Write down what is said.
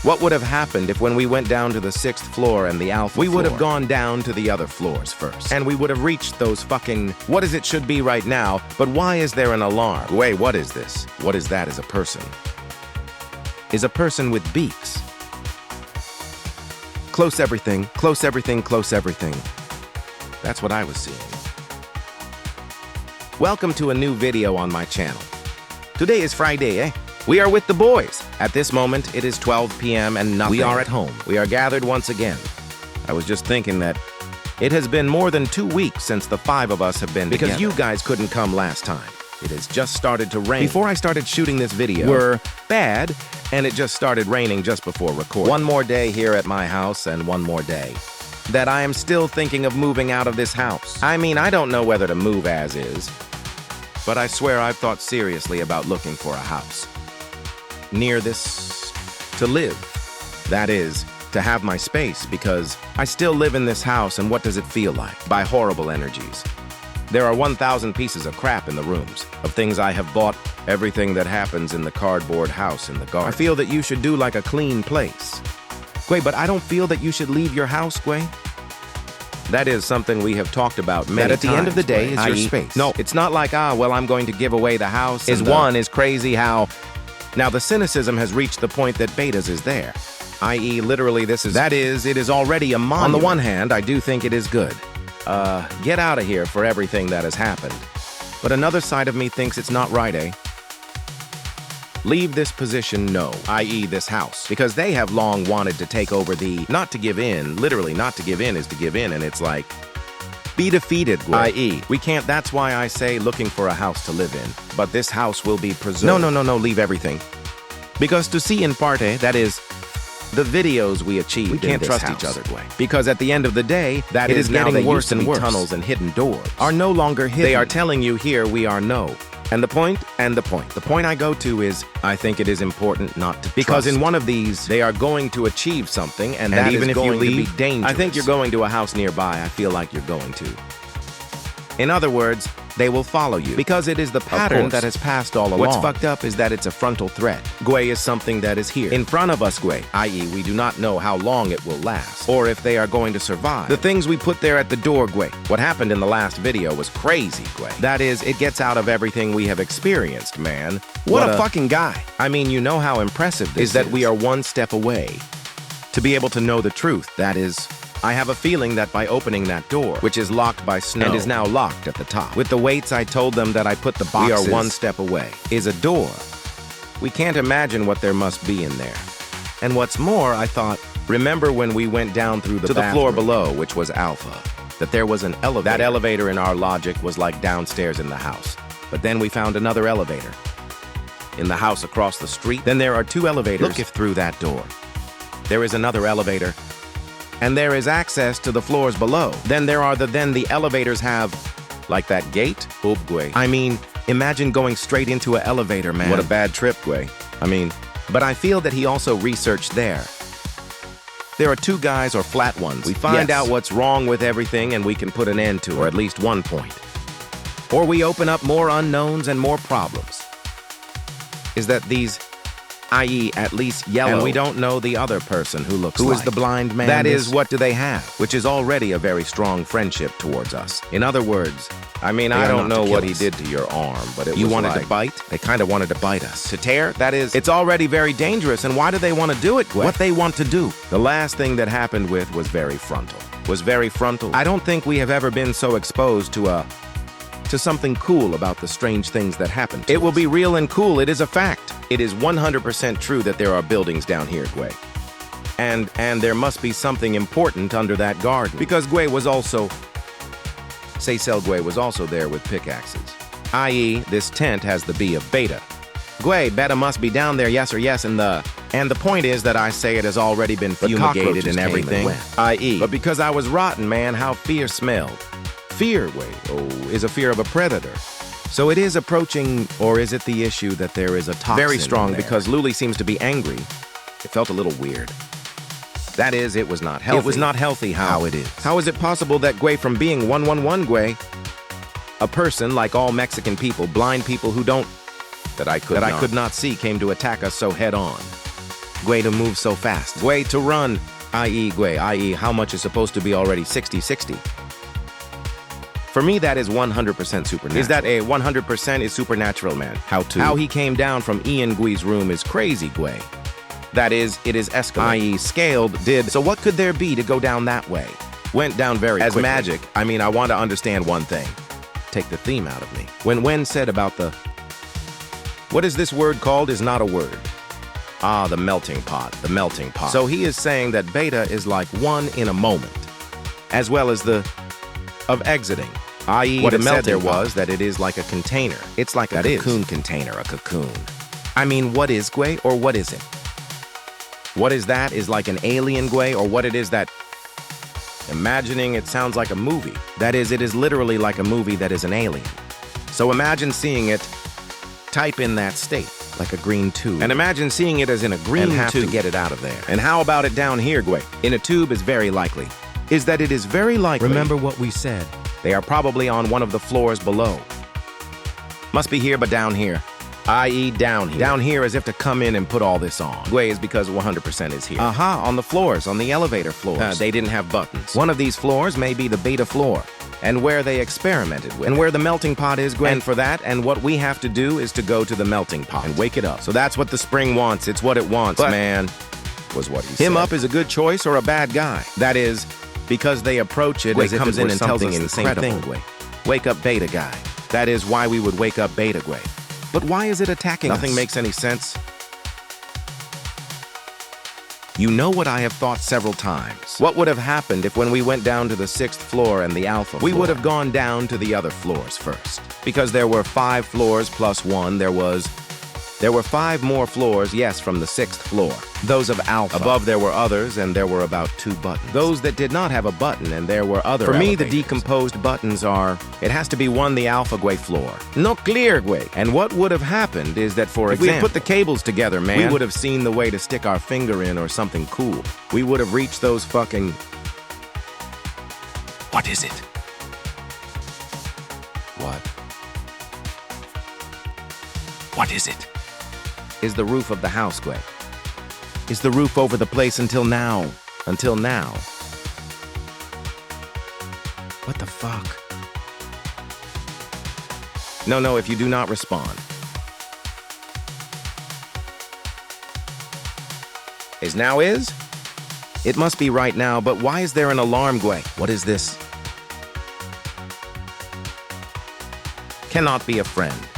What would have happened if when we went down to the 6th floor and the alpha We would floor, have gone down to the other floors first. and we would have reached those fucking, what is it should be right now, but why is there an alarm? Wait, what is this? What is that as a person? Is a person with beaks. Close everything, close everything, close everything. That's what I was seeing. Welcome to a new video on my channel. Today is Friday, eh? We are with the boys. At this moment, it is 12 p.m. and nothing. We are at home. We are gathered once again. I was just thinking that it has been more than 2 weeks since the 5 of us have been together. Because you guys couldn't come last time. It has just started to rain. Before I started shooting this video, we're bad, and it just started raining just before recording. One more day here at my house, and one more day that I am still thinking of moving out of this house. I mean, I don't know whether to move as is, but I swear I've thought seriously about looking for a house near this to live. That is, to have my space, because I still live in this house, and what does it feel like? By horrible energies. There are 1,000 pieces of crap in the rooms, of things I have bought, everything that happens in the cardboard house in the garden. I feel that you should do like a clean place. Gway, but I don't feel that you should leave your house, Gway. That is something we have talked about many times. That at the end of the day is your i.e., space. No, it's not like, well, I'm going to give away the house. One is crazy how... Now, the cynicism has reached the point that betas is there. I.e., literally, that is, it is already a monument. On the one hand, I do think it is good. Get out of here for everything that has happened. But another side of me thinks it's not right, eh? Leave this position, no, i.e. this house, because they have long wanted to take over the, not to give in, literally not to give in is to give in, and it's like, be defeated, i.e. we can't, that's why I say looking for a house to live in, but this house will be preserved. No, leave everything. Because to see in parte, that is, the videos we achieved we can't in this trust house. Each other, Gway. Because at the end of the day, it is getting worse and worse. Tunnels and hidden doors are no longer hidden. They are telling you here we are no. And the point I go to is, I think it is important not to because trust. In one of these, they are going to achieve something, and that even is if you going leave, to be dangerous. I think you're going to a house nearby. I feel like you're going to. In other words, they will follow you because it is the pattern that has passed all along. What's fucked up is that it's a frontal threat. Gway is something that is here in front of us, Gway, i.e. we do not know how long it will last or if they are going to survive. The things we put there at the door, Gway. What happened in the last video was crazy, Gway. That is, it gets out of everything we have experienced, man. What a fucking guy. I mean, you know how impressive this is. That we are one step away to be able to know the truth. That is, I have a feeling that by opening that door, which is locked by snow and is now locked at the top, with the weights I told them that I put the boxes, we are one step away, is a door. We can't imagine what there must be in there. And what's more, I thought, remember when we went down through the floor below, which was Alpha, that there was an elevator. That elevator in our logic was like downstairs in the house. But then we found another elevator in the house across the street. Then there are 2 elevators. Look if through that door. There is another elevator. And there is access to the floors below. Then there are the elevators have, like that gate? Gway. I mean, imagine going straight into an elevator, man. What a bad trip, Gway. I mean, but I feel that he also researched there. There are 2 guys or flat ones. We find out what's wrong with everything and we can put an end to, or at least one point. Or we open up more unknowns and more problems. Is that these... i.e. at least yellow, and we don't know the other person who looks like. Who is the blind man? That is, what do they have? Which is already a very strong friendship towards us. In other words, I mean, I don't know what he did to your arm, but it was wanted to bite? They kind of wanted to bite us. To tear? That is, it's already very dangerous, and why do they want to do it, Gway? What they want to do. The last thing that happened with was very frontal. I don't think we have ever been so exposed to something cool about the strange things that happen. It will be real and cool. It is a fact. It is 100% true that there are buildings down here, Gway. And there must be something important under that garden. Because Gway was also... Cecil Gway was also there with pickaxes. I.e., this tent has the B of beta. Gway, beta must be down there, yes or yes, and the point is that I say it has already been fumigated and everything. I.e., but because I was rotten, man, how fear smelled. Fear, is a fear of a predator. So it is approaching, or is it the issue that there is a toxin very strong because Luli seems to be angry. It felt a little weird. That is, it was not healthy. It was not healthy how it is. How is it possible that Gway from being 111 Gway, a person like all Mexican people, blind people who don't, that I could not see came to attack us so head on? Gui to move so fast. Gui to run, i.e. Gui, i.e. how much is supposed to be already 60-60. For me, that is 100% supernatural. Is that a 100% is supernatural, man? How he came down from Ian Gui's room is crazy, Gui. That is, it is escalated, i.e. scaled, did. So what could there be to go down that way? Went down very quickly. As magic, I mean, I want to understand one thing. Take the theme out of me. When Wen said about the... What is this word called is not a word. Ah, the melting pot, the melting pot. So he is saying that beta is like one in a moment, as well as the... of exiting. I.e. what the melting pot was that it is like a container. It's like a cocoon container, a cocoon. I mean, what is Gui or what is it? What is that is like an alien Gui or what it is that... Imagining it sounds like a movie. That is, it is literally like a movie that is an alien. So imagine seeing it, type in that state, like a green tube. And imagine seeing it as in a green tube. And have to get it out of there. And how about it down here, Gui? In a tube is very likely. Is that it is very likely. Remember what we said. They are probably on one of the floors below. Must be here, but down here. I.e. down here. Down here as if to come in and put all this on. Gui is because 100% is here. On the floors, on the elevator floors. They didn't have buttons. One of these floors may be the beta floor, and where they experimented with. And where the melting pot is, Gui. And for that, and what we have to do is to go to the melting pot and wake it up. So that's what the spring wants. It's what it wants, but, man, was what he said. Him up is a good choice or a bad guy. That is, because they approach it as if comes in and tells us the same thing, Gui. Wake up beta guy. That is why we would wake up beta Gui. But why is it attacking us? Nothing makes any sense. You know what I have thought several times. What would have happened if when we went down to the 6th floor and the alpha floor, we would have gone down to the other floors first? Because there were 5 floors plus 1. There were 5 more floors, yes, from the 6th floor. Those of alpha. Above there were others, and there were about 2 buttons. Those that did not have a button, and there were other elevators. For me, the decomposed buttons are, it has to be the alpha Gui floor. No clear Gui. And what would have happened is that, for example, if we had put the cables together, man, we would have seen the way to stick our finger in or something cool. We would have reached those fucking... What is it? What? What is it? Is the roof of the house, Gui. Is the roof over the place until now? Until now. What the fuck? No, if you do not respond. Is now is? It must be right now, but why is there an alarm, Gui? What is this? Cannot be a friend.